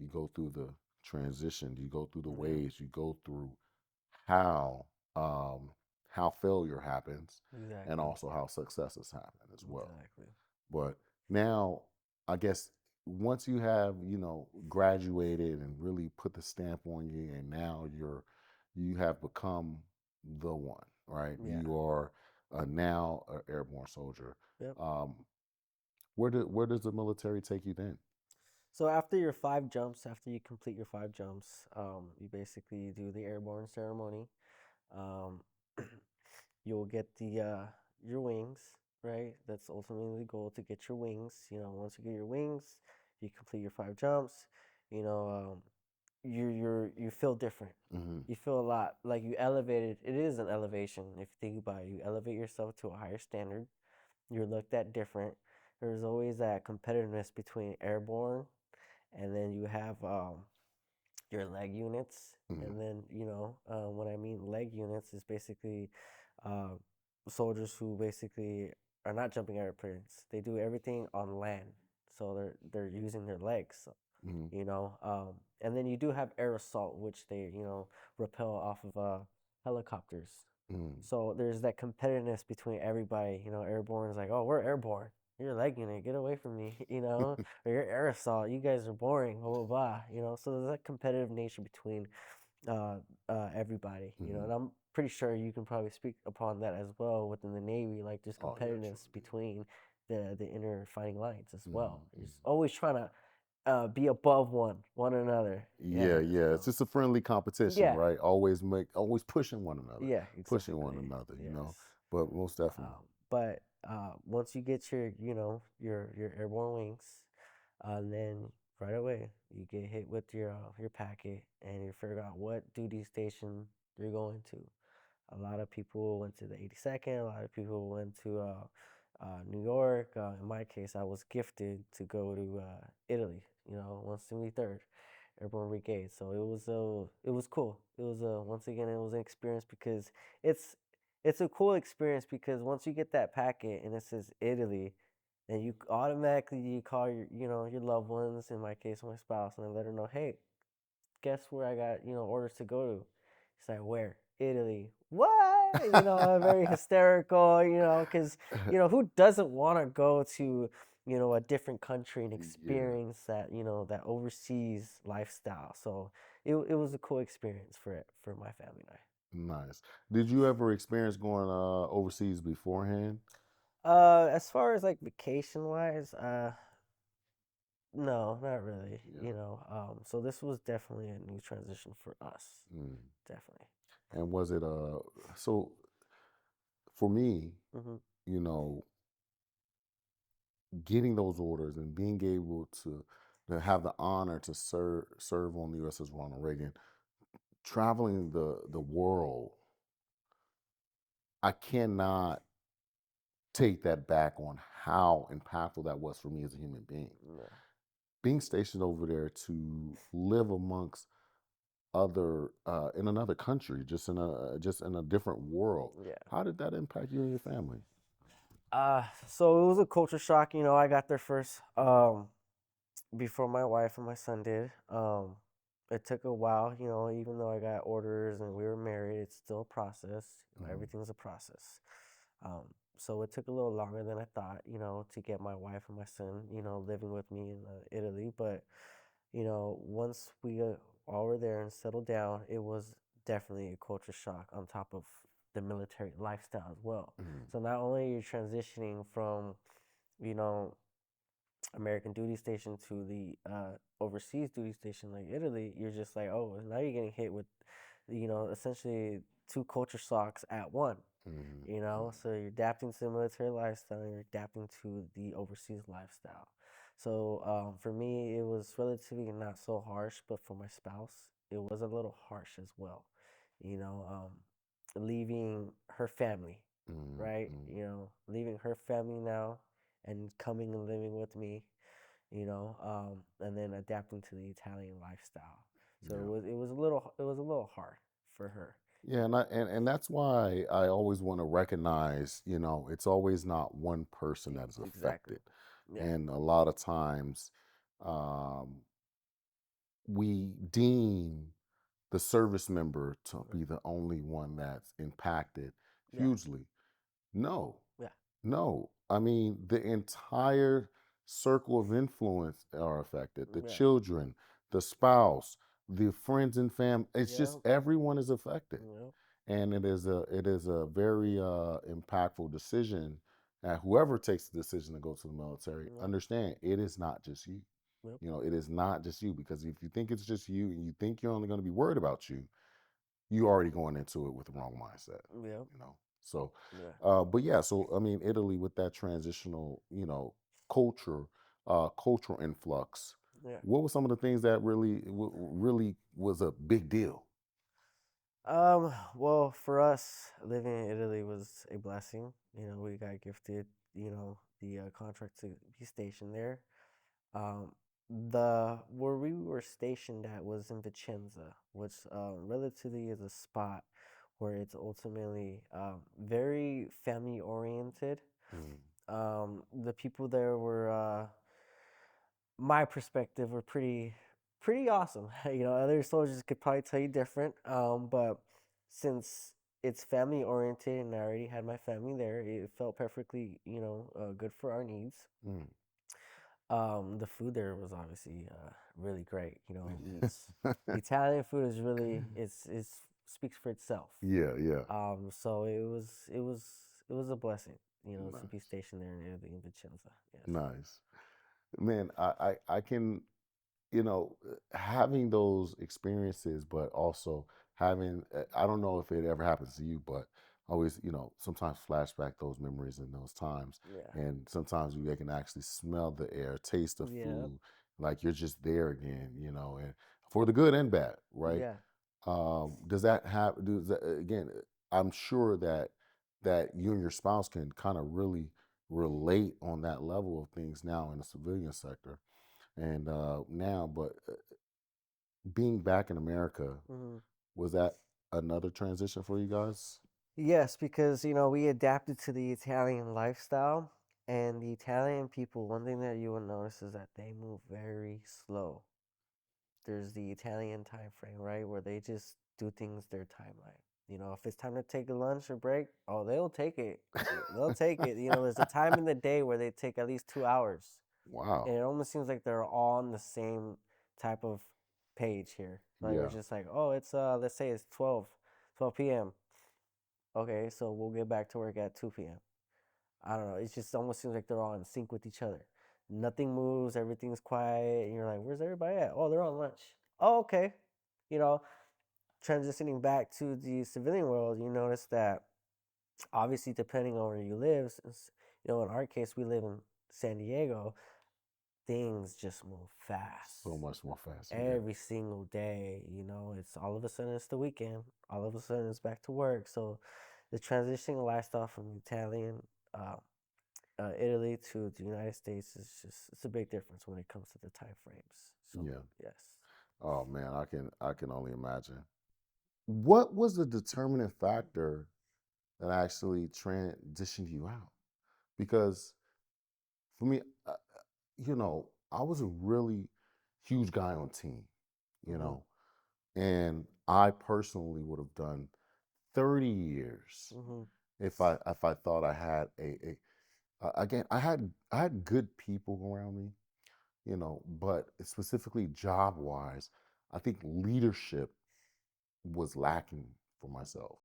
you go through the transition, you go through the Yeah, ways, you go through how um, how failure happens, and exactly. also how successes happen as well. Exactly. But now, I guess once you have graduated and really put the stamp on you, and now you have become the one, right? Yeah. You are now an airborne soldier. Yep. Um, where does the military take you then? So after your 5 jumps, after you complete your 5 jumps, you basically do the airborne ceremony. Um, you'll get the your wings, right? That's ultimately the goal, to get your wings. Once you get your wings, you complete your 5 jumps. You know, you feel different. Hmm. You feel a lot like you elevated. It is an elevation if you think about it. You elevate yourself to a higher standard. You're looked at different. There's always that competitiveness between airborne, and then you have your leg units. Hmm. And then, what I mean leg units is basically uh, soldiers who basically are not jumping airplanes. They do everything on land, so they're using their legs. Hmm. And then you do have air assault, which they repel off of helicopters. Hmm. So there's that competitiveness between everybody. Airborne is like, oh, we're airborne. You're a leg unit. Get away from me. Or you're air assault. You guys are boring. Blah blah blah. So there's that competitive nature between uh, everybody. Hmm. And I'm pretty sure you can probably speak upon that as well within the Navy. Like there's Oh yeah, sure. competitiveness between the inner fighting lines as well. Hmm. It's always trying to be above one another. Yeah, Yeah. yeah. It's So just a friendly competition, yeah, right? Always pushing one another, yeah, pushing one exactly. another, Yes. But most definitely. But once you get your airborne wings, then right away you get hit with your packet, and you figure out what duty station you're going to. A lot of people went to the 82nd. A lot of people went to New York. In my case, I was gifted to go to Italy. 173rd Airborne Brigade. So it was cool. It was once again, it was an experience because it's it's a cool experience because once you get that packet and it says Italy, then you automatically you call your loved ones. In my case, my spouse, and I let her know, hey, guess where I got orders to go to. She's like, where? Italy. What? Very hysterical. Because who doesn't want to go to a different country and Yeah, experience that overseas lifestyle. So it was a cool experience for my family and nice. Did you ever experience going overseas beforehand? I. As far as like vacation wise, no, not really. Yeah. So this was definitely a new transition for us. Mm. Definitely. And was it so for me, Hmm. you know, getting those orders and being able to have the honor to serve on the USS Ronald Reagan, traveling the world, I cannot take that back on how impactful that was for me as a human being. Yeah. Being stationed over there to live amongst other in another country, just in a different world. Yeah. How did that impact you and your family? So it was a culture shock. I got there first, before my wife and my son did. It took a while, even though I got orders and we were married, it's still a process. Mhm. Everything's a process. Um, so it took a little longer than I thought, to get my wife and my son, living with me in Italy. But, once we all were there and settled down, it was definitely a culture shock on top of the military lifestyle as well. Mhm. So not only are you transitioning from, you know, American duty station to the overseas duty station like Italy, you're just like, oh, now you're getting hit with, essentially two culture shocks at one. Mhm. So you're adapting to the military lifestyle, and you're adapting to the overseas lifestyle. So for me, it was relatively not so harsh, but for my spouse, it was a little harsh as well. Leaving her family, Mhm. right? Mhm. Leaving her family now and coming and living with me, and then adapting to the Italian lifestyle. So Yeah. it was a little hard for her. Yeah, and that's why I always want to recognize, it's always not one person that is Exactly. affected. Yeah. And a lot of times, um, we deem the service member to Right. be the only one that's impacted Yeah. hugely. No, Yeah. no. I mean, the entire circle of influence are affected. The Yeah. children, the spouse, the friends and family. It's just Yep. everyone is affected, Yep. and it is a very impactful decision. And whoever takes the decision to go to the military, Yep. understand it is not just you. Yep. It is not just you, because if you think it's just you and you think you're only going to be worried about you, you already going into it with the wrong mindset. Yep. So, Yeah. but yeah, so I mean, Italy with that transitional, culture, cultural influx. Yeah. What were some of the things that really was a big deal? Well, for us, living in Italy was a blessing. We got gifted, the contract to be stationed there. Um, the where we were stationed at was in Vicenza, which relatively is a spot where it's ultimately very family oriented. Mm. The people there were my perspective were pretty awesome. Other soldiers could probably tell you different. But since it's family oriented and I already had my family there, it felt perfectly, good for our needs. Mm. The food there was obviously really great. It's Italian food is really it's speaks for itself. Yeah, yeah. So it was a blessing, to be Nice, stationed there in Vicenza. Yes. nice. Man, I can, having those experiences, but also having, I don't know if it ever happens to you, but always, sometimes flashback those memories and those times. Yeah. And sometimes you can actually smell the air, taste the Yeah. food, like you're just there again, and for the good and bad, right? Yeah. Does that have, does that, again, I'm sure that you and your spouse can kind of really relate on that level of things now in the civilian sector and now, but being back in America, hmm was that another transition for you guys? Yes, because we adapted to the Italian lifestyle, and the Italian people. One thing that you will notice is that they move very slow. There's the Italian time frame, right, where they just do things their timeline. If it's time to take a lunch or break, oh, they'll take it. They'll take it. There's a time in the day where they take at least 2 hours, and Wow. it almost seems like they're all on the same type of page here. Like we're Yeah. just like, oh, it's let's say it's 12 p.m. Okay, so we'll get back to work at 2 p.m. I don't know. It just almost seems like they're all in sync with each other. Nothing moves, everything's quiet, and you're like, where's everybody at? Oh, they're on lunch. Oh, okay. You know, Transitioning back to the civilian world, you notice that obviously depending on where you live, since, in our case, we live in San Diego, things just move So fast. much more faster. Yeah. Every single day, it's all of a sudden it's the weekend. All of a sudden it's back to work. So the transitioning lifestyle from Italian uh, Italy to the United States is just it's a big difference when it comes to the time frames. So Yeah. yes. Oh man, I can only imagine. What was the determining factor that actually transitioned you out? Because for me, I was a really huge guy on team, you Mhm. know, and I personally would have done 30 years Mhm. if I thought I had again, I had good people around me, but specifically job wise, I think leadership was lacking for myself.